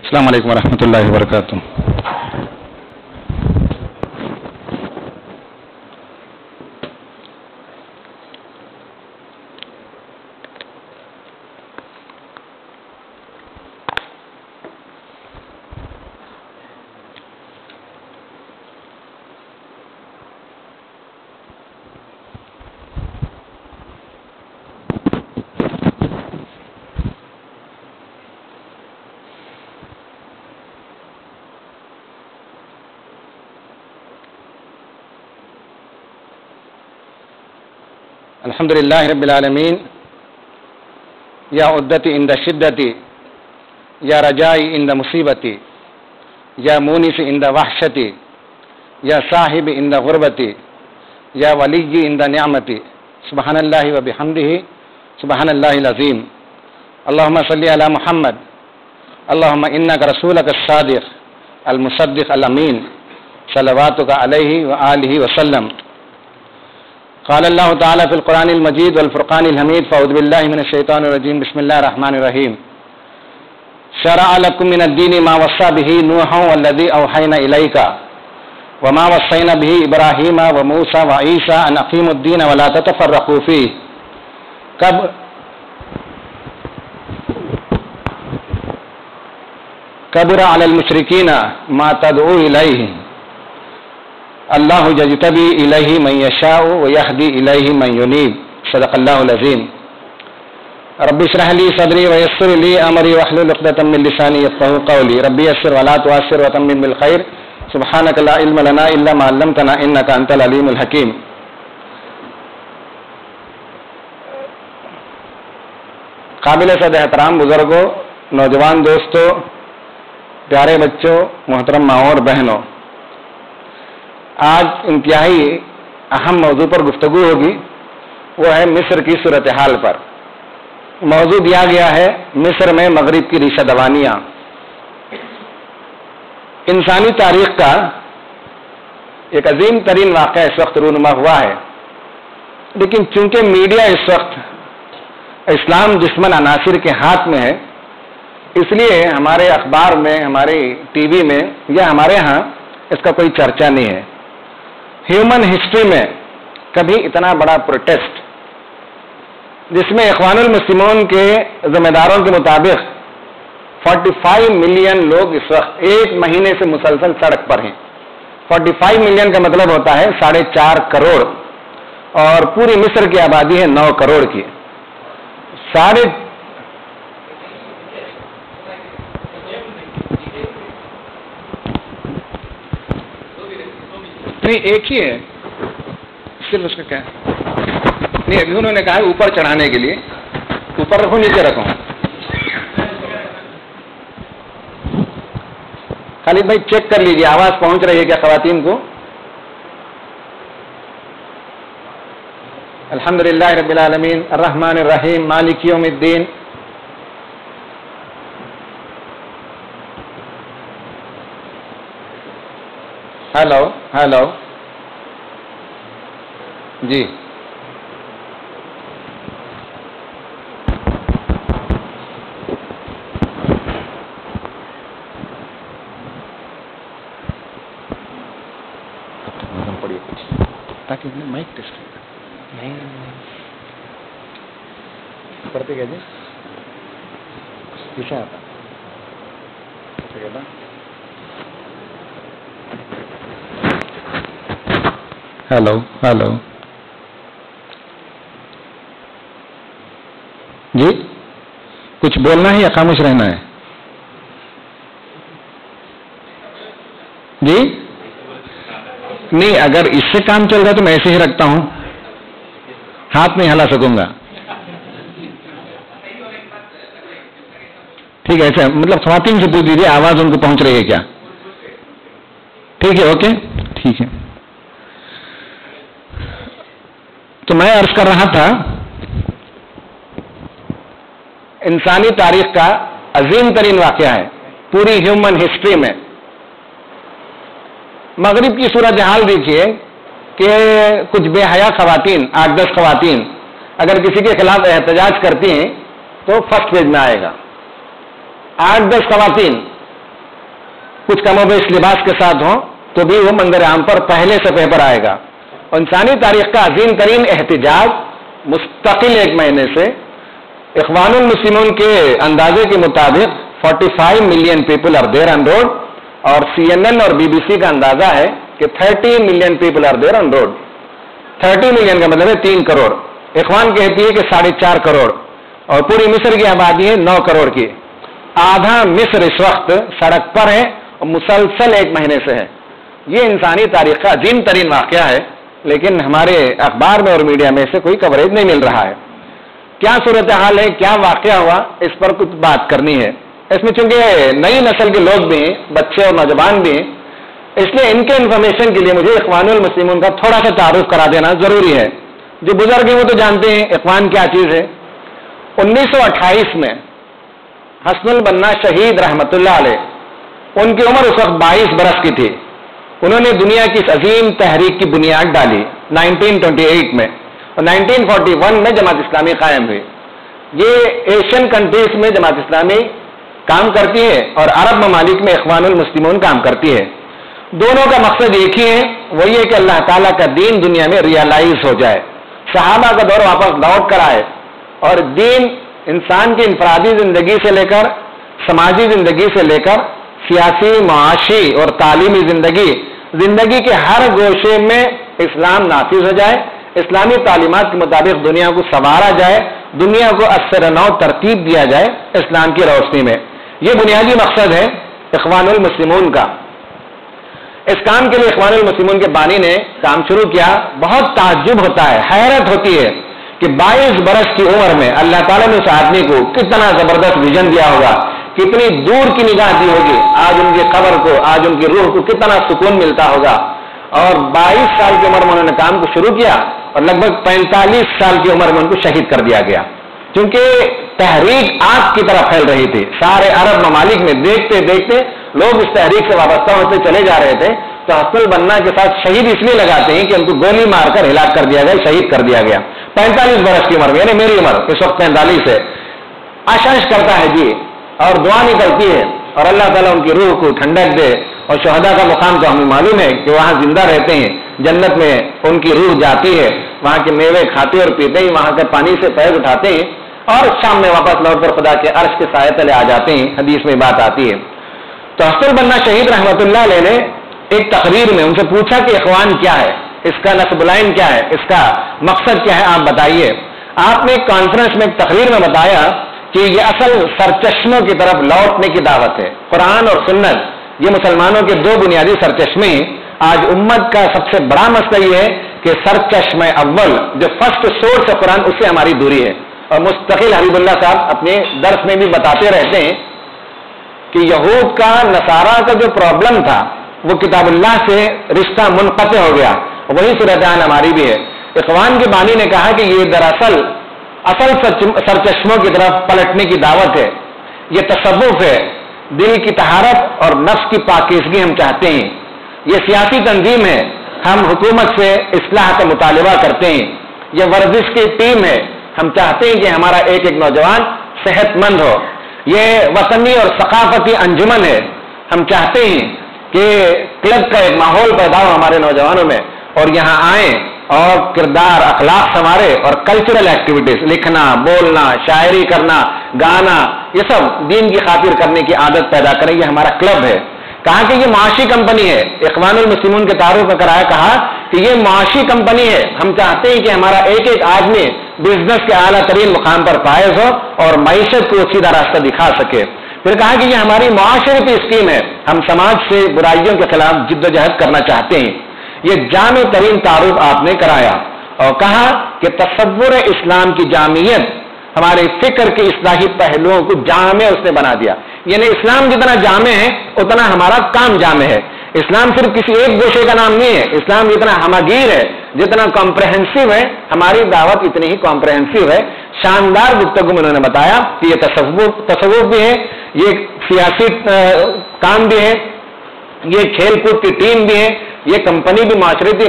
السلام علیکم ورحمۃ اللہ وبرکاتہ. الحمد للہ رب العالمین. یا عدتی عند شدتی، یا رجائی عند مصیبتی، یا مونس عند وحشتی، یا صاحب عند غربتی، یا ولی عند نعمتی. سبحان اللہ و بحمدہ سبحان اللہ العظیم. اللہم صلی علی محمد. اللہم انک رسولک الصادق المصدق الامین صلواتک علیہ وآلہ وسلم. قال اللہ تعالی فی القرآن المجید والفرقان الحمید. فاعوذ باللہ من الشیطان الرجیم. بسم اللہ الرحمن الرحیم. شرع لکم من الدین ما وصى به نوح والذی اوحینا الیک وما وصینا به ابراہیم وموسیٰ وعیسیٰ ان اقیموا الدین ولا تتفرقوا فیہ. کبر علی المشرکین ما تدعو الیہ. اللہ یجتبی الیہ من یشاء ویہدی الیہ من ینیب. صدق اللہ العظیم. رب اشرح لی صدری ویسر لی امری واحلل عقدۃ من لسانی یفقہوا قولی. ربی یسر ولا تعسر وتمم بالخیر. سبحانک لا علم لنا الا ما علمتنا انک انت العلیم الحکیم. قابل صد احترام بزرگوں، نوجوان دوستوں، پیارے بچوں، محترم ماؤں اور بہنوں، آج انتہائی اہم موضوع پر گفتگو ہوگی. وہ ہے مصر کی صورتحال پر. موضوع دیا گیا ہے مصر میں مغرب کی ریشہ دوانیاں. انسانی تاریخ کا ایک عظیم ترین واقعہ اس وقت رونما ہوا ہے، لیکن چونکہ میڈیا اس وقت اسلام دشمن عناصر کے ہاتھ میں ہے، اس لیے ہمارے اخبار میں، ہمارے ٹی وی میں یا ہمارے ہاں اس کا کوئی چرچا نہیں ہے. ہیومن ہسٹری میں کبھی اتنا بڑا پروٹیسٹ، جس میں اخوان المسلمون کے ذمہ داروں کے مطابق 45 ملین لوگ اس وقت ایک مہینے سے مسلسل سڑک پر ہیں. 45 ملین کا مطلب ہوتا ہے 4.5 کروڑ، اور پوری مصر کی آبادی ہے 9 کروڑ کی. نہیں، ایک ہی ہے صرف. اس کا کیا نہیں، ابھی انہوں نے کہا ہے اوپر چڑھانے کے لیے. اوپر رکھو نیچے رکھو. خالد بھائی چیک کر لیجیے آواز پہنچ رہی ہے کیا خواتین کو. الحمدللہ رب العالمین الرحمن الرحیم مالک یوم الدین. ہیلو ہیلو جی. پڑھیے کچھ تاکہ مائک ٹیسٹ نہیں پڑھتے کیا جی پیچھے آتا. ہیلو ہیلو جی. کچھ بولنا ہے یا خاموش رہنا ہے جی؟ نہیں، اگر اس سے کام چل رہا ہے تو میں ایسے ہی رکھتا ہوں، ہاتھ نہیں ہلا سکوں گا. ٹھیک ہے، ایسا مطلب خواتین سے پوچھ دیجیے آواز ان کو پہنچ رہی ہے کیا. ٹھیک ہے، اوکے ٹھیک ہے. تو میں عرض کر رہا تھا انسانی تاریخ کا عظیم ترین واقعہ ہے پوری ہیومن ہسٹری میں. مغرب کی صورتحال دیکھیے کہ کچھ بے حیا خواتین، 8-10 خواتین اگر کسی کے خلاف احتجاج کرتی ہیں تو فرسٹ پیج میں آئے گا. 8-10 خواتین کچھ کم و بیش لباس کے ساتھ ہوں تو بھی وہ منظر عام پر پہلے صفحے پر آئے گا. اور انسانی تاریخ کا عظیم ترین احتجاج مستقل 1 مہینے سے اخوان المسلمون کے اندازے کے مطابق 45 million people are there on road, اور CNN اور BBC کا اندازہ ہے کہ 30 million people are there on road. 30 million کا مطلب ہے 3 کروڑ. اخوان کہتی ہے کہ 4.5 کروڑ, اور پوری مصر کی آبادی ہے 9 کروڑ کی. آدھا مصر اس وقت سڑک پر ہے اور مسلسل 1 مہینے سے ہے. یہ انسانی تاریخ کا عظیم ترین واقعہ ہے, لیکن ہمارے اخبار میں اور میڈیا میں سے کوئی کوریج نہیں مل رہا ہے. کیا صورتحال ہے, کیا واقعہ ہوا, اس پر کچھ بات کرنی ہے. اس میں چونکہ نئی نسل کے لوگ بھی ہیں, بچے اور نوجوان بھی ہیں, اس لیے ان کے انفارمیشن کے لیے مجھے اخوان المسلمون کا تھوڑا سا تعارف کرا دینا ضروری ہے. جو بزرگ ہیں وہ تو جانتے ہیں اخوان کیا چیز ہے. 1928 میں حسن البنا شہید رحمت اللہ علیہ, ان کی عمر اس وقت 22 برس کی تھی. انہوں نے دنیا کی اس عظیم تحریک کی بنیاد ڈالی 1928 میں, اور 1941 میں جماعت اسلامی قائم ہوئی. یہ ایشین کنٹریز میں جماعت اسلامی کام کرتی ہے اور عرب ممالک میں اخوان المسلمون کام کرتی ہے. دونوں کا مقصد ایک ہی ہے, وہ یہ کہ اللہ تعالیٰ کا دین دنیا میں ریئلائز ہو جائے, صحابہ کا دور واپس لوٹ کر آئے, اور دین انسان کی انفرادی زندگی سے لے کر سماجی زندگی سے لے کر سیاسی, معاشی اور تعلیمی زندگی کے ہر گوشے میں اسلام نافذ ہو جائے, اسلامی تعلیمات کے مطابق دنیا کو سنوارا جائے, دنیا کو اثر نو ترتیب دیا جائے اسلام کی روشنی میں. یہ بنیادی مقصد ہے اخوان المسلمون کا. اس کام کے لیے اخوان المسلمون کے بانی نے کام شروع کیا. بہت تعجب ہوتا ہے, حیرت ہوتی ہے کہ 22 برس کی عمر میں اللہ تعالیٰ نے اس آدمی کو کتنا زبردست ویژن دیا ہوگا, کتنی دور کی نگاہ دی ہوگی. آج ان کی قبر کو, آج ان کی روح کو کتنا سکون ملتا ہوگا. اور 22 سال کی عمر میں انہوں نے کام کو شروع کیا, اور لگ بھگ 45 سال کی عمر میں ان کو شہید کر دیا گیا, کیونکہ تحریک آگ کی طرح پھیل رہی تھی. سارے عرب ممالک میں دیکھتے دیکھتے لوگ اس تحریک سے وابستہ ہوتے چلے جا رہے تھے. تو حسن البنا کے ساتھ شہید اس لیے لگاتے ہیں کہ ان کو گولی مار کر ہلاک کر دیا گیا, شہید کر دیا گیا 45 برس کی عمر میں, یعنی میری عمر اس وقت 45 ہے. آشائش کرتا ہے جی, اور دعا نکلتی ہے, اور اللہ تعالیٰ ان کی روح کو ٹھنڈک دے. اور شہداء کا مقام تو ہمیں معلوم ہے کہ وہاں زندہ رہتے ہیں, جنت میں ان کی روح جاتی ہے, وہاں کے میوے کھاتے اور پیتے ہیں, وہاں کے پانی سے فیض اٹھاتے ہیں, اور شام میں واپس لوٹ کر خدا کے عرش کے سائے تلے آ جاتے ہیں. حدیث میں بات آتی ہے. تو حسن البنا شہید رحمت اللہ علیہ نے ایک تقریر میں ان سے پوچھا کہ اخوان کیا ہے, اس کا نصب لائن کیا ہے, اس کا مقصد کیا ہے, آپ بتائیے. آپ نے ایک کانفرنس میں, ایک تقریر میں بتایا کہ یہ اصل سرچشموں کی طرف لوٹنے کی دعوت ہے. قرآن اور سنت یہ مسلمانوں کے 2 بنیادی سرچشمے ہیں. آج امت کا سب سے بڑا مسئلہ یہ ہے کہ سرچشمہ اول جو فرسٹ سورس ہے قرآن, اس سے ہماری دوری ہے. اور مستقل حبیب اللہ صاحب اپنے درس میں بھی بتاتے رہتے ہیں کہ یہود کا, نصارہ کا جو پرابلم تھا وہ کتاب اللہ سے رشتہ منقطع ہو گیا. وہی صورتحال ہماری بھی ہے. اخوان کے بانی نے کہا کہ یہ دراصل اصل سرچشموں کی طرف پلٹنے کی دعوت ہے. یہ تصوف ہے, دل کی طہارت اور نفس کی پاکیزگی ہم چاہتے ہیں. یہ سیاسی تنظیم ہے, ہم حکومت سے اصلاح کا مطالبہ کرتے ہیں. یہ ورزش کی ٹیم ہے, ہم چاہتے ہیں کہ ہمارا ایک ایک نوجوان صحت مند ہو. یہ وطنی اور ثقافتی انجمن ہے, ہم چاہتے ہیں کہ کلب کا ایک ماحول پیدا ہو ہمارے نوجوانوں میں, اور یہاں آئیں اور کردار اخلاق سنوارے, اور کلچرل ایکٹیویٹیز, لکھنا, بولنا, شاعری کرنا, گانا, یہ سب دین کی خاطر کرنے کی عادت پیدا کریں. یہ ہمارا کلب ہے. کہا کہ یہ معاشی کمپنی ہے. اخوان المسلمون کے تعارف میں کرایا, کہا کہ یہ معاشی کمپنی ہے. ہم چاہتے ہیں کہ ہمارا ایک ایک آدمی بزنس کے اعلیٰ ترین مقام پر فائز ہو اور معیشت کو سیدھا راستہ دکھا سکے. پھر کہا کہ یہ ہماری معاشرتی اسکیم ہے, ہم سماج سے برائیوں کے خلاف جد و جہد کرنا چاہتے ہیں. یہ جامع ترین تعارف آپ نے کرایا, اور کہا کہ تصور اسلام کی جامعیت ہمارے فکر کے اصلاحی پہلوؤں کو جامع اس نے بنا دیا. یعنی اسلام جتنا جامع ہے اتنا ہمارا کام جامع ہے. اسلام صرف کسی ایک گوشے کا نام نہیں ہے. اسلام جتنا ہمگیر ہے, جتنا کمپریہنسو ہے, ہماری دعوت اتنی ہی کمپریہنسو ہے. شاندار گفتگو میں انہوں نے بتایا کہ یہ تصوف بھی ہے, یہ سیاسی کام بھی ہے, یہ کھیل کود کی ٹیم بھی ہے, یہ کمپنی بھی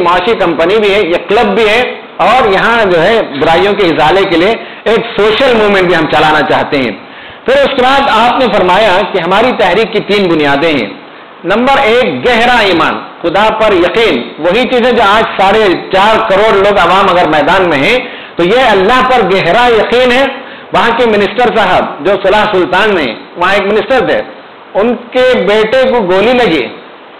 معاشی کمپنی بھی ہے, یہ کلب بھی ہے, اور یہاں جو ہے برائیوں کے ازالے کے لیے ایک سوشل موومنٹ بھی ہم چلانا چاہتے ہیں. پھر اس کے بعد آپ نے فرمایا کہ ہماری تحریک کی 3 بنیادیں ہیں. نمبر 1 گہرا ایمان، خدا پر یقین، وہی چیز ہے جو آج 4.5 کروڑ لوگ عوام اگر میدان میں ہیں تو یہ اللہ پر گہرا یقین ہے۔ وہاں کے منسٹر صاحب جو صلاح سلطان میں وہاں ایک منسٹر تھے، ان کے بیٹے کو گولی لگی،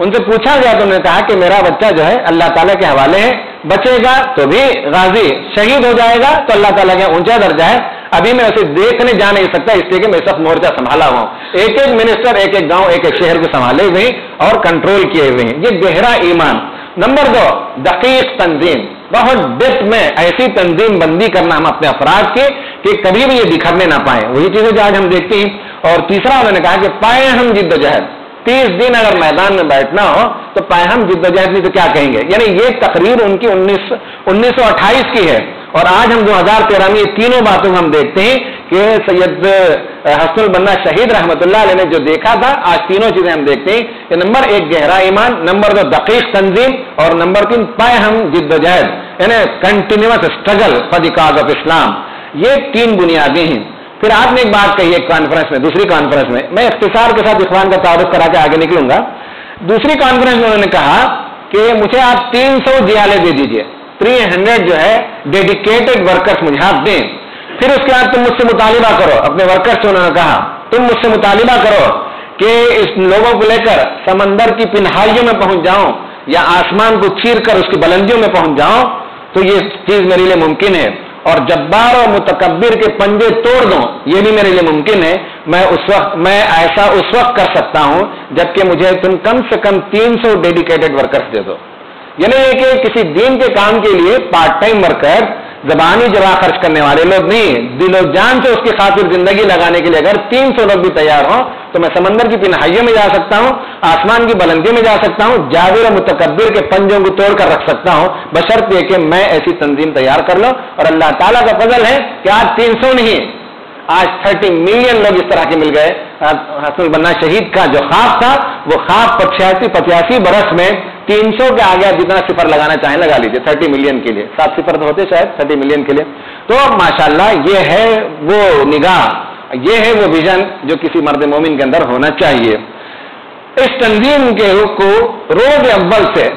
ان سے پوچھا گیا تو انہوں نے کہا کہ میرا بچہ جو ہے اللہ تعالیٰ کے حوالے ہے، بچے گا تو بھی غازی، شہید ہو جائے گا تو اللہ تعالیٰ کا اونچا درجہ ہے، ابھی میں اسے دیکھنے جا نہیں سکتا اس لیے کہ میں اس وقت مورچہ سنبھالا ہوا ہوں۔ ایک ایک منسٹر ایک ایک گاؤں ایک ایک شہر کو سنبھالے ہوئے ہیں اور کنٹرول کیے ہوئے ہیں، یہ گہرا ایمان۔ نمبر 2 دقیق تنظیم، بہت ڈیپتھ میں ایسی تنظیم بندی کرنا ہم اپنے افراد کے کہ کبھی بھی یہ بکھرنے نہ پائیں، وہی چیزیں جو آج ہم دیکھتے ہیں۔ اور تیسرا انہوں نے کہا کہ پائے ہم جد و جہد، 30 دن اگر میدان میں بیٹھنا ہو تو پائے ہم جد و جہد نہیں تو کیا کہیں گے، یعنی یہ تقریر ان کی 1928 کی ہے، اور آج ہم 2013 میں یہ تینوں باتوں ہم دیکھتے ہیں کہ سید حسن البنا شہید رحمۃ اللہ علیہ نے جو دیکھا تھا، آج تینوں چیزیں ہم دیکھتے ہیں کہ نمبر 1 گہرا ایمان، نمبر 2 دقیق تنظیم، اور نمبر 3 پائے ہم جد و جہد، یعنی continuous struggle for the cause of Islam. یہ 3 بنیادیں ہیں۔ پھر آپ نے ایک بات کہی ایک کانفرنس میں، دوسری کانفرنس میں، میں اختصار کے ساتھ اخوان کا تعارف کرا کے آگے نکلوں گا۔ دوسری کانفرنس میں انہوں نے کہا کہ مجھے آپ 300 جیالے دے دیجئے، 300 جو ہے ڈیڈیکیٹڈ ورکرز مجھے آپ دیں، پھر اس کے بعد تم مجھ سے مطالبہ کرو، اپنے ورکرز سے انہوں نے کہا تم مجھ سے مطالبہ کرو کہ اس لوگوں کو لے کر سمندر کی پنہائیوں میں پہنچ جاؤں یا آسمان کو چیر کر اس کی بلندیوں میں پہنچ جاؤں تو یہ چیز میرے لیے ممکن ہے، اور جبار و متکبر کے پنجے توڑ دوں یہ بھی میرے لیے ممکن ہے، میں ایسا اس وقت کر سکتا ہوں جبکہ مجھے تم کم سے کم 300 ڈیڈیکیٹڈ ورکرز دے دو۔ یعنی یہ کہ کسی دین کے کام کے لیے پارٹ ٹائم ورکر، زبانی جواب خرچ کرنے والے لوگ نہیں، دل و جان سے اس کی خاطر زندگی لگانے کے لیے اگر 300 لوگ بھی تیار ہوں تو میں سمندر کی پنہائیوں میں جا سکتا ہوں، آسمان کی بلندیوں میں جا سکتا ہوں، جابر و متکبر کے پنجوں کو توڑ کر رکھ سکتا ہوں، بشرط یہ کہ میں ایسی تنظیم تیار کر لوں۔ اور اللہ تعالیٰ کا فضل ہے کہ آج 300 نہیں، آج 30 ملین لوگ اس طرح کے مل گئے۔ حسن البنا شہید کا جو خواب تھا وہ خواب 85 برس میں 300 کے آگے جتنا صفر لگانا چاہیں لگا لیجیے، 30 ملین کے لیے، 7 صفر تو ہوتے شاید 30 ملین کے لیے۔ تو ماشاءاللہ یہ ہے وہ نگاہ، یہ ہے وہ ویژن جو کسی مرد مومن کے اندر ہونا چاہیے۔ اس تنظیم کے کو روز اول سے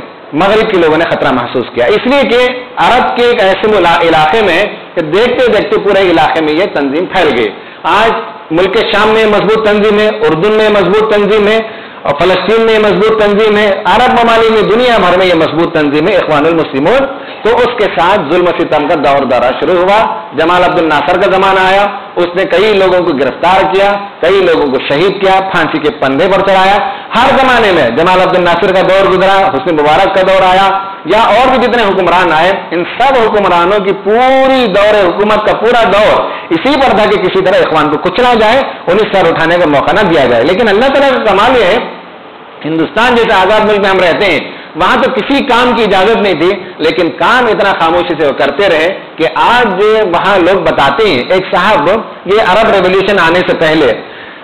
مغرب کے لوگوں نے خطرہ محسوس کیا، اس لیے کہ عرب کے ایک ایسے علاقے میں کہ دیکھتے دیکھتے پورے علاقے میں یہ تنظیم پھیل گئی۔ آج ملک شام میں مضبوط تنظیم ہے، اردن میں مضبوط تنظیم ہے، اور فلسطین میں مضبوط تنظیم ہے، عرب ممالک میں، دنیا بھر میں یہ مضبوط تنظیم ہے اخوان المسلمون۔ تو اس کے ساتھ ظلم و ستم کا دور دورہ شروع ہوا، جمال عبد الناصر کا زمانہ آیا، اس نے کئی لوگوں کو گرفتار کیا، کئی لوگوں کو شہید کیا، پھانسی کے پندے پر چڑھایا۔ ہر زمانے میں جمال عبد الناصر کا دور گزرا، حسنی مبارک کا دور آیا، یا اور بھی جتنے حکمران آئے، ان سب حکمرانوں کی پوری دور حکومت کا پورا دور اسی پر تھا کہ کسی طرح اخوان کو کچلا جائے، انہیں سر اٹھانے کا موقع نہ دیا جائے۔ لیکن اللہ تعالیٰ کا کمال یہ ہے، ہندوستان جیسے آزاد ملک میں ہم رہتے ہیں، وہاں تو کسی کام کی اجازت نہیں تھی، لیکن کام اتنا خاموشی سے وہ کرتے رہے کہ آج وہاں لوگ بتاتے ہیں، ایک صاحب یہ عرب ریولیوشن آنے سے پہلے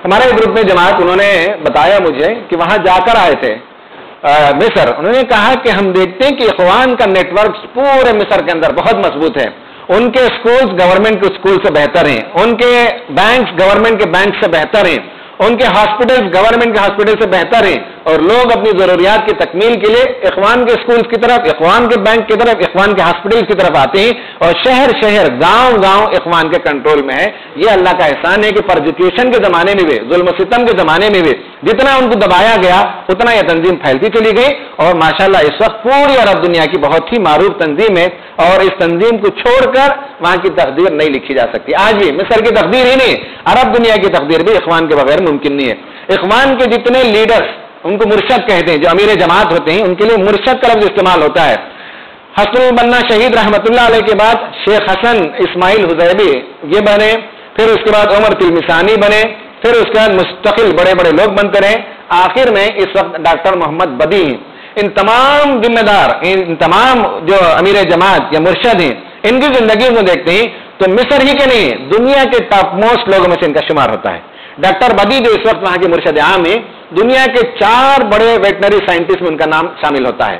ہمارے گروپ میں جماعت، انہوں نے بتایا مجھے کہ وہاں جا کر آئے تھے مصر، انہوں نے کہا کہ ہم دیکھتے ہیں کہ اخوان کا نیٹ ورک پورے مصر کے اندر بہت مضبوط ہے، ان کے اسکولز گورنمنٹ کے اسکول سے بہتر ہیں، ان کے بینکس گورنمنٹ کے بینک سے بہتر ہیں، ان کے ہاسپٹلز گورنمنٹ کے ہاسپٹل سے بہتر ہیں، اور لوگ اپنی ضروریات کی تکمیل کے لیے اخوان کے اسکولز کی طرف، اخوان کے بینک کی طرف، اخوان کے ہاسپٹلز کی طرف آتے ہیں، اور شہر شہر گاؤں گاؤں اخوان کے کنٹرول میں ہے۔ یہ اللہ کا احسان ہے کہ پرسیکیوشن کے زمانے میں بھی، ظلم و ستم کے زمانے میں بھی جتنا ان کو دبایا گیا اتنا یہ تنظیم پھیلتی چلی گئی، اور ماشاءاللہ اس وقت پوری عرب دنیا کی بہت ہی معروف تنظیم ہے، اور اس تنظیم کو چھوڑ کر وہاں کی تقدیر نہیں لکھی جا سکتی۔ آج بھی مصر کی تقدیر ہی نہیں، عرب دنیا کی تقدیر بھی اخوان کے بغیر ممکن نہیں ہے۔ اخوان کے جتنے لیڈرز، ان کو مرشد کہتے ہیں، جو امیر جماعت ہوتے ہیں ان کے لیے مرشد کا لفظ استعمال ہوتا ہے۔ حسن البنا شہید رحمۃ اللہ علیہ کے بعد شیخ حسن اسماعیل حزیبی یہ بنے، پھر اس کے بعد عمر تلمسانی بنے، پھر اس کے بعد مستقل بڑے بڑے لوگ بنتے رہے، آخر میں اس وقت ڈاکٹر محمد بدی ہیں۔ ان تمام ذمہ دار، ان تمام جو امیر جماعت یا مرشد ہیں، ان کی زندگی کو دیکھتے ہیں تو مصر ہی کے نہیں، دنیا کے ٹاپ موسٹ لوگوں میں سے ان کا شمار ہوتا ہے۔ ڈاکٹر بدی جو اس وقت وہاں کے مرشد عام ہیں، دنیا کے 4 بڑے ویٹنری سائنٹسٹ میں ان کا نام شامل ہوتا ہے۔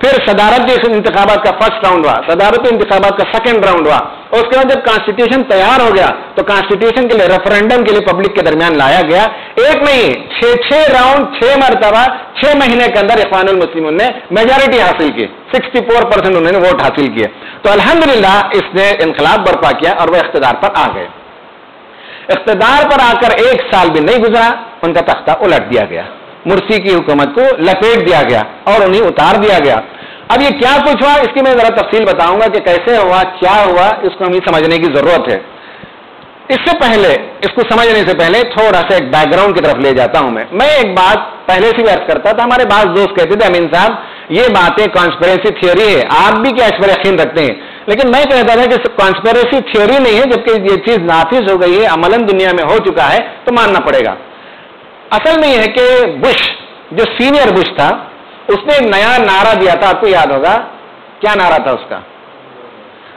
پھر صدارتی انتخابات کا فرسٹ راؤنڈ ہوا, صدارتی انتخابات کا سیکنڈ راؤنڈ ہوا, اور اس کے بعد جب کانسٹیٹیوشن تیار ہو گیا تو کانسٹیٹیوشن کے لیے ریفرنڈم کے لیے پبلک کے درمیان لایا گیا. ایک نہیں 6 راؤنڈ 6 مرتبہ 6 مہینے کے اندر اخوان المسلمون نے میجارٹی حاصل کی, 64% انہوں نے ووٹ حاصل کیے. تو الحمدللہ اس نے انقلاب برپا کیا اور وہ اقتدار پر آ گئے. اقتدار پر آ کر 1 سال بھی نہیں گزرا, ان کا تختہ الٹ دیا گیا, مرسی کی حکومت کو لپیٹ دیا گیا اور انہیں اتار دیا گیا. اب یہ کیا کچھ ہوا اس کی میں ذرا تفصیل بتاؤں گا کہ کیسے ہوا, کیا ہوا, اس کو ہمیں سمجھنے کی ضرورت ہے. اس سے پہلے, اس کو سمجھنے سے پہلے تھوڑا سا ایک بیک گراؤنڈ کی طرف لے جاتا ہوں. میں ایک بات پہلے سے بھی عرض کرتا تھا, ہمارے بعض دوست کہتے تھے امین صاحب یہ باتیں کانسپریسی تھیوری ہے, آپ بھی کیا اس پر یقین رکھتے ہیں؟ لیکن میں کہتا تھا کہ کانسپریسی تھیوری نہیں ہے, جبکہ یہ چیز نافذ ہو گئی ہے, عملاً دنیا میں ہو چکا ہے تو ماننا پڑے گا. اصل میں یہ ہے کہ بش جو سینئر بش تھا اس نے ایک نیا نعرہ دیا تھا, آپ کو یاد ہوگا کیا نعرہ تھا اس کا؟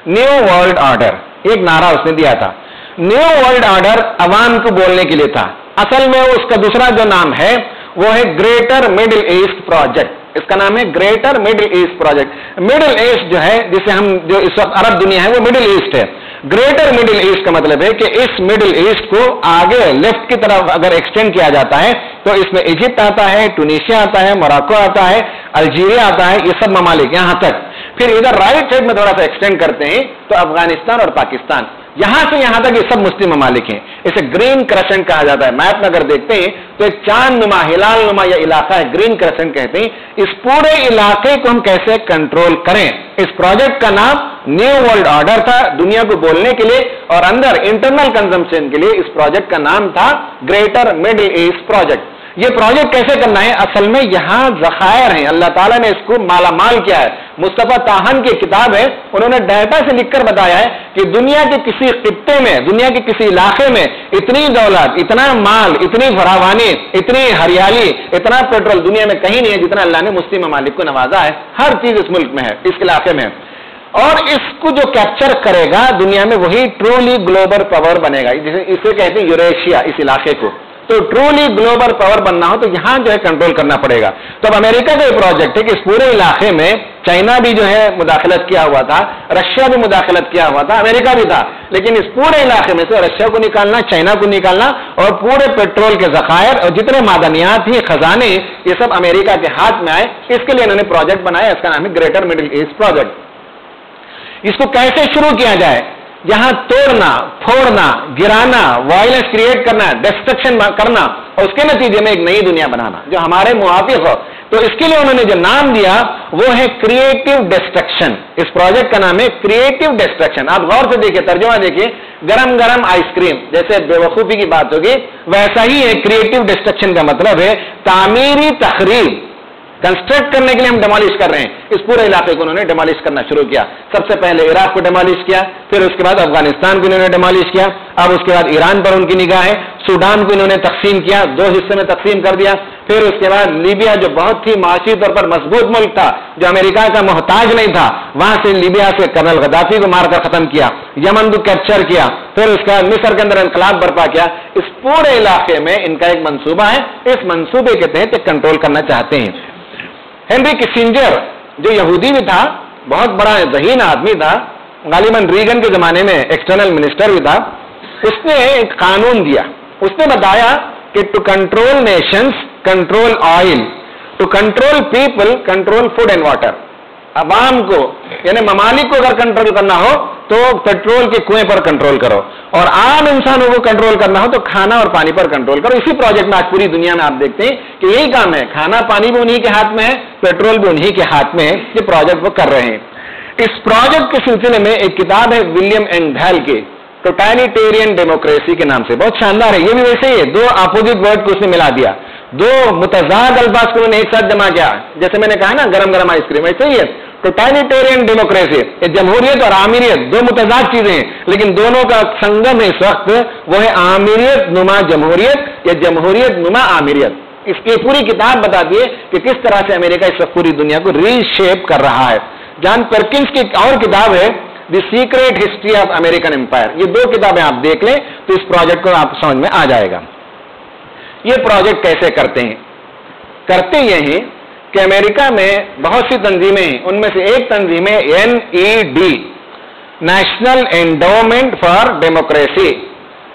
New world order. ایک نعرہ اس نے دیا تھا. نیو ورلڈ آرڈر عوام کو بولنے کے لیے تھا. اصل میں اس کا دوسرا جو نام ہے وہ ہے گریٹر مڈل ایسٹ پروجیکٹ. اس کا نام ہے Greater Middle East Project. Middle East جو ہے جسے ہم جو اس وقت عرب دنیا ہے وہ مڈل ایسٹ ہے. گریٹر مڈل ایسٹ کا مطلب ہے کہ اس مڈل ایسٹ کو آگے لیفٹ کی طرف اگر ایکسٹینڈ کیا جاتا ہے تو اس میں ایجپٹ آتا ہے, ٹونیشیا آتا ہے, موراکو آتا ہے, الجیریا آتا ہے, یہ سب ممالک یہاں تک. پھر ادھر رائٹ سائڈ میں تھوڑا سا ایکسٹینڈ کرتے ہیں تو افغانستان اور پاکستان, یہاں سے یہاں تک یہ سب مسلم ممالک ہیں. اسے گرین کرسنٹ کہا جاتا ہے. میپ میں اگر دیکھتے ہیں تو ایک چاند نما ہلال نما یہ علاقہ ہے, گرین کرسنٹ کہتے ہیں. اس پورے علاقے کو ہم کیسے کنٹرول کریں, اس پروجیکٹ کا نام نیو ورلڈ آرڈر تھا دنیا کو بولنے کے لیے, اور اندر انٹرنل کنزمپشن کے لیے اس پروجیکٹ کا نام تھا گریٹر مڈل ایسٹ پروجیکٹ. یہ پروجیکٹ کیسے کرنا ہے؟ اصل میں یہاں ذخائر ہیں, اللہ تعالیٰ نے اس کو مالا مال کیا ہے. مصطفیٰ تاہن کی کتاب ہے, انہوں نے ڈیٹا سے لکھ کر بتایا ہے کہ دنیا کے کسی خطے میں, دنیا کے کسی علاقے میں اتنی دولت, اتنا مال, اتنی فراوانی, اتنی ہریالی, اتنا پیٹرول دنیا میں کہیں نہیں ہے جتنا اللہ نے مسلم ممالک کو نوازا ہے. ہر چیز اس ملک میں ہے, اس علاقے میں ہے. اور اس کو جو کیپچر کرے گا دنیا میں وہی ٹرولی گلوبل پاور بنے گا. اسے کہتے ہیں یوریشیا, اس علاقے کو. تو ٹرولی گلوبل پاور بننا ہو تو یہاں جو ہے کنٹرول کرنا پڑے گا. تو اب امریکہ کا یہ پروجیکٹ ہے کہ اس پورے علاقے میں چائنا بھی جو ہے مداخلت کیا ہوا تھا, رشیا بھی مداخلت کیا ہوا تھا, امریکہ بھی تھا, لیکن اس پورے علاقے میں سے رشیا کو نکالنا, چائنا کو نکالنا, اور پورے پیٹرول کے ذخائر اور جتنے معدنیات ہیں, خزانے, یہ سب امریکہ کے ہاتھ میں آئے. اس کے لیے انہوں نے پروجیکٹ بنایا, اس کا نام ہے گریٹر مڈل ایسٹ پروجیکٹ. اس کو کیسے شروع کیا جائے؟ یہاں توڑنا, پھوڑنا, گرانا, وائلنس کریٹ کرنا, ڈسٹرکشن کرنا, اور اس کے نتیجے میں ایک نئی دنیا بنانا جو ہمارے موافق ہو. تو اس کے لیے انہوں نے جو نام دیا وہ ہے کریٹو ڈسٹرکشن. اس پروجیکٹ کا نام ہے کریٹو ڈسٹرکشن. آپ غور سے دیکھیے, ترجمہ دیکھیے, گرم گرم آئس کریم, جیسے بے وقوفی کی بات ہوگی ویسا ہی ہے. کریٹو ڈسٹرکشن کا مطلب ہے تعمیری تخریب. کنسٹرکٹ کرنے کے لیے ہم ڈیمالش کر رہے ہیں. اس پورے علاقے کو انہوں نے ڈیمالش کرنا شروع کیا. سب سے پہلے عراق کو ڈیمالش کیا, پھر اس کے بعد افغانستان کو انہوں نے ڈیمالش کیا, اب اس کے بعد ایران پر ان کی نگاہ ہے. سوڈان کو انہوں نے تقسیم کیا, 2 حصے میں تقسیم کر دیا. پھر اس کے بعد لیبیا جو بہت ہی معاشی طور پر مضبوط ملک تھا, جو امریکہ کا محتاج نہیں تھا, وہاں سے لیبیا سے کرنل غدافی کو مار کر ختم کیا. یمن کو کیپچر کیا, پھر اس کے بعد مصر کے اندر انقلاب برپا کیا. اس پورے علاقے میں ان کا ایک منصوبہ ہے. اس منصوبے کے تحت کنٹرول کرنا چاہتے ہیں. ہنری کسنجر جو یہودی بھی تھا, بہت بڑا ذہین آدمی تھا, غالباً ریگن کے زمانے میں ایکسٹرنل منسٹر بھی تھا, اس نے ایک قانون دیا. اس نے بتایا کہ to control nations control oil, to control people control food and water. عوام کو یعنی ممالک کو اگر کنٹرول کرنا ہو تو پیٹرول کے کنویں پر کنٹرول کرو, اور عام انسانوں کو کنٹرول کرنا ہو تو کھانا اور پانی پر کنٹرول کرو. اسی پروجیکٹ میں آج پوری دنیا میں آپ دیکھتے ہیں کہ یہی کام ہے. کھانا پانی بھی انہی کے ہاتھ میں ہے, پیٹرول بھی انہی کے ہاتھ میں ہے. یہ پروجیکٹ وہ کر رہے ہیں. اس پروجیکٹ کے سلسلے میں ایک کتاب ہے ولیم اینگھیل کی, ٹوٹیلیٹیرین ڈیموکریسی کے نام سے, بہت شاندار ہے. یہ بھی ویسے ہی ہے, 2 اپوزٹ ورڈ کو اس نے ملا دیا, 2 متضاد الفاظ کو انہوں نے ایک ساتھ جمع کیا. جیسے میں نے کہا نا گرم گرم آئس کریم, ایسے ہی ہے ٹوٹیلیٹیرین ڈیموکریسی. جمہوریت اور آمیریت 2 متضاد چیزیں ہیں, لیکن دونوں کا سنگم اس وقت وہ ہے آمیریت نما جمہوریت یا جمہوریت نما آمیریت. اس کی پوری کتاب بتاتی ہے کہ کس طرح سے امریکہ اس وقت پوری دنیا کو ری شیپ کر رہا ہے. جان پرکنس کی ایک اور کتاب ہے the secret history of American empire. یہ 2 کتابیں آپ دیکھ لیں تو اس پروجیکٹ کو آپ سمجھ میں آ جائے گا. یہ پروجیکٹ کیسے کرتے ہیں؟ کرتے یہ ہیں کہ امریکہ میں بہت سی تنظیمیں ہیں، ان میں سے ایک تنظیم ہے NED، national endowment for democracy.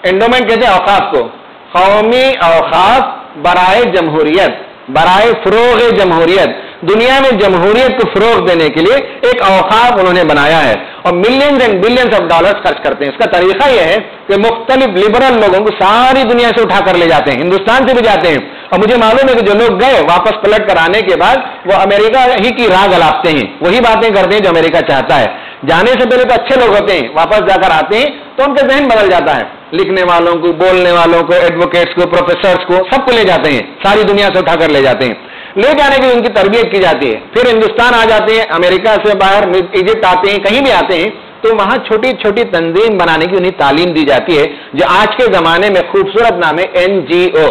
Endowment کہتے ہیں اوقاف کو، قومی اوقاف برائے جمہوریت، برائے فروغ جمہوریت. دنیا میں جمہوریت کو فروغ دینے کے لیے ایک اوقاف انہوں نے بنایا ہے اور millions and billions of dollars خرچ کرتے ہیں. اس کا طریقہ یہ ہے کہ مختلف لبرل لوگوں کو ساری دنیا سے اٹھا کر لے جاتے ہیں، ہندوستان سے بھی جاتے ہیں، اور مجھے معلوم ہے کہ جو لوگ گئے واپس پلٹ کر آنے کے بعد وہ امریکہ ہی کی راہ گلاپتے ہیں، وہی باتیں کرتے ہیں جو امریکہ چاہتا ہے. جانے سے پہلے تو اچھے لوگ ہوتے ہیں، واپس جا کر آتے ہیں تو ان کا ذہن بدل جاتا ہے. لکھنے والوں کو، بولنے والوں کو، ایڈوکیٹس کو، پروفیسرز کو، سب کو لے جاتے ہیں، ساری دنیا سے اٹھا کر لے جاتے ہیں. لے جانے کی ان کی تربیت کی جاتی ہے. پھر ہندوستان آ جاتے ہیں، امریکہ سے باہر ایجپٹ آتے ہیں، کہیں بھی آتے ہیں تو وہاں چھوٹی چھوٹی تنظیم بنانے کی انہیں تعلیم دی جاتی ہے، جو آج کے زمانے میں خوبصورت نام ہے NGO.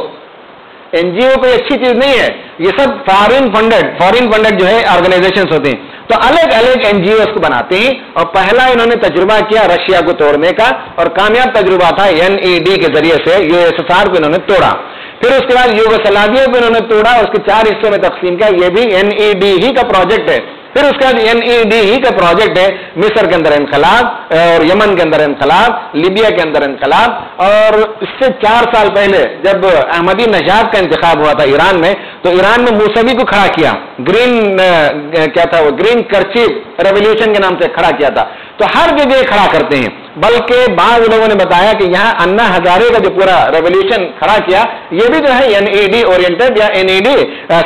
NGO کوئی اچھی چیز نہیں ہے، یہ سب فارن فنڈڈ جو ہے آرگنائزیشنز ہوتے ہیں. تو الگ الگ NGOs کو بناتے ہیں، اور پہلا انہوں نے تجربہ کیا رشیا کو توڑنے کا، اور کامیاب تجربہ تھا NED کے ذریعے سے USSR کو انہوں نے توڑا. پھر اس کے بعد یوگوسلاویا کو انہوں نے توڑا، اس کے 4 حصوں میں تقسیم کیا، یہ بھی NED ہی کا پروجیکٹ ہے. پھر اس کے بعد NED ہی کا پروجیکٹ ہے مصر کے اندر انقلاب، اور یمن کے اندر انقلاب، لیبیا کے اندر انقلاب. اور اس سے 4 سال پہلے جب احمدی نژاد کا انتخاب ہوا تھا ایران میں، تو ایران میں موسوی کو کھڑا کیا، گرین کرچیف ریولیوشن کے نام سے کھڑا کیا تھا. تو ہر جگہ کھڑا کرتے ہیں، بلکہ بعض لوگوں نے بتایا کہ یہاں انا ہزارے کا جو پورا ریولیوشن کھڑا کیا، یہ بھی جو ہے NED اورینٹڈ یا NED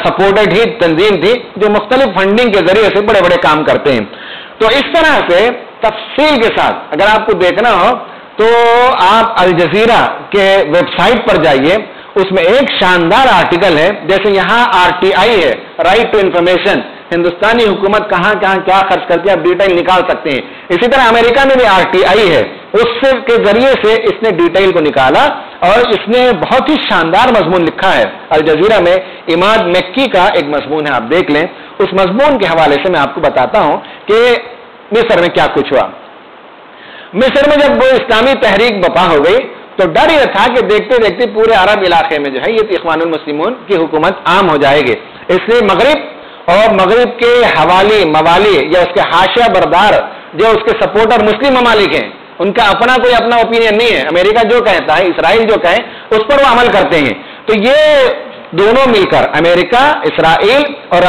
سپورٹڈ ہی تنظیم تھی، جو مختلف فنڈنگ کے ذریعے سے بڑے بڑے کام کرتے ہیں. تو اس طرح سے تفصیل کے ساتھ اگر آپ کو دیکھنا ہو تو آپ الجزیرہ کے ویب سائٹ پر جائیے، اس میں ایک شاندار آرٹیکل ہے. جیسے یہاں RTI ہے، رائٹ ٹو انفارمیشن، ہندوستانی حکومت کہاں کہاں کیا خرچ کرتی ہے، آپ ڈیٹیل نکال سکتے ہیں. اسی طرح امریکہ میں بھی RTI ہے، اس کے ذریعے سے اس نے ڈیٹیل کو نکالا اور اس نے بہت ہی شاندار مضمون لکھا ہے. الجزیرہ میں عماد مکی کا ایک مضمون ہے، آپ دیکھ لیں. اس مضمون کے حوالے سے میں آپ کو بتاتا ہوں کہ مصر میں کیا کچھ ہوا. مصر میں جب وہ اسلامی تحریک بپا ہو گئی تو ڈر یہ تھا کہ دیکھتے دیکھتے پورے عرب علاقے میں جو ہے یہ اخوان المسلمون کی حکومت عام ہو جائے گی. اس لیے مغرب اور مغرب کے موالی یا اس کے حاشیہ بردار جو اس کے سپورٹر مسلم ممالک ہیں، ان کا اپنا کوئی اپنا اوپینین نہیں ہے. امریکہ جو کہتا ہے، اسرائیل جو کہے اس پر وہ عمل کرتے ہیں. تو یہ دونوں مل کر امریکہ، اسرائیل اور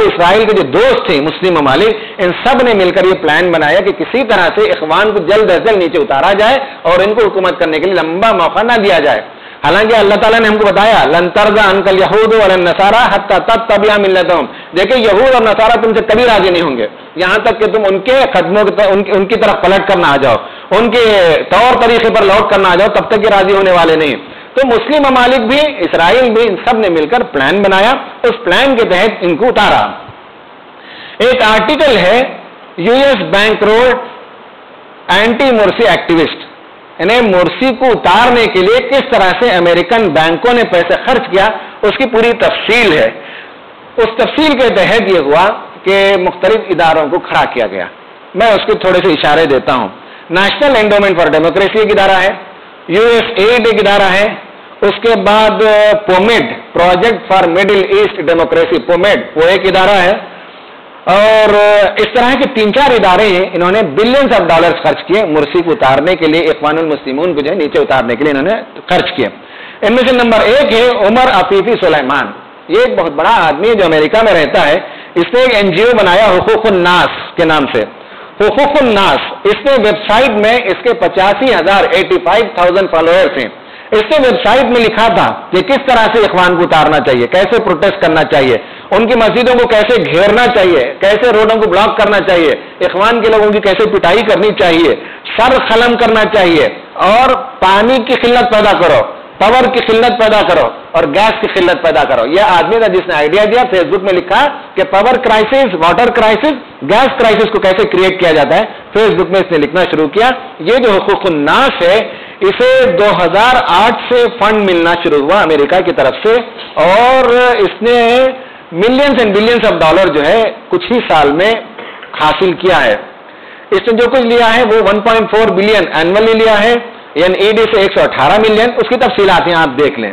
اسرائیل کے جو دوست تھے مسلم ممالک، ان سب نے مل کر یہ پلان بنایا کہ کسی طرح سے اخوان کو جلد از جلد نیچے اتارا جائے اور ان کو حکومت کرنے کے لیے لمبا موقع نہ دیا جائے. حالانکہ اللہ تعالیٰ نے ہم کو بتایا لن ترضى عنك اليهود ولا النصارى حتى تتبع ملتهم. دیکھیں یہود اور نصارہ تم سے کبھی راضی نہیں ہوں گے یہاں تک کہ تم ان کے قدموں ان کی طرف پلٹ کر نہ آ جاؤ، ان کے طور طریقے پر لوٹ کر نہ آ جاؤ، تب تک یہ راضی ہونے والے نہیں. تو مسلم ممالک بھی، اسرائیل بھی، ان سب نے مل کر پلان بنایا، اس پلان کے تحت ان کو اتارا. ایک آرٹیکل ہے US bankrolled anti Morsi activist, انہیں مورسی کو اتارنے کے لیے کس طرح سے امریکن بینکوں نے پیسے خرچ کیا، اس کی پوری تفصیل ہے. اس تفصیل کے تحت یہ ہوا کہ مختلف اداروں کو کھڑا کیا گیا. میں اس کے تھوڑے سے اشارے دیتا ہوں. نیشنل انڈومنٹ فار ڈیموکریسی ایک ادارہ ہے، USAID ایک ادارہ ہے، اس کے بعد POMED project for Middle East democracy, POMED وہ ایک ادارہ ہے. اور اس طرح کے 3-4 ادارے ہیں، انہوں نے بلینز آف ڈالرز خرچ کیے مرسی کو اتارنے کے لیے، اخوان المسلمون کو جو ہے نیچے اتارنے کے لیے انہوں نے خرچ کیے. ان میں سے نمبر 1 ہے عمر عفیفی سلیمان. یہ ایک بہت بڑا آدمی ہے جو امریکہ میں رہتا ہے. اس نے ایک NGO بنایا حقوق الناس کے نام سے، حقوق الناس. اس نے ویب سائٹ میں اس کے 85,000 فالوورز ہیں. اس نے ویب سائٹ میں لکھا تھا کہ کس طرح سے اخوان کو اتارنا چاہیے، کیسے پروٹیسٹ کرنا چاہیے، ان کی مسجدوں کو کیسے گھیرنا چاہیے، کیسے روڈوں کو بلاک کرنا چاہیے، اخوان کے لوگوں کی کیسے پٹائی کرنی چاہیے، سر قلم کرنا چاہیے، اور پانی کی قلت پیدا کرو، پاور کی قلت پیدا کرو، اور گیس کی قلت پیدا کرو. یہ آدمی تھا جس نے آئیڈیا دیا. فیس بک میں لکھا کہ power crisis, water crisis, gas crisis کو کیسے کریٹ کیا جاتا ہے. فیس بک میں اس نے لکھنا شروع کیا. یہ جو حقوق الناس ہے اسے 2008 سے فنڈ ملنا شروع ہوا امریکہ کی طرف سے، اور اس نے millions and billions of dollar جو ہے کچھ ہی سال میں حاصل کیا ہے. اس نے جو کچھ لیا ہے وہ 1.4 بلین اینولی لیا ہے، NED سے 118 ملین. اس کی تفصیلات ہیں آپ دیکھ لیں.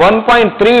$1.3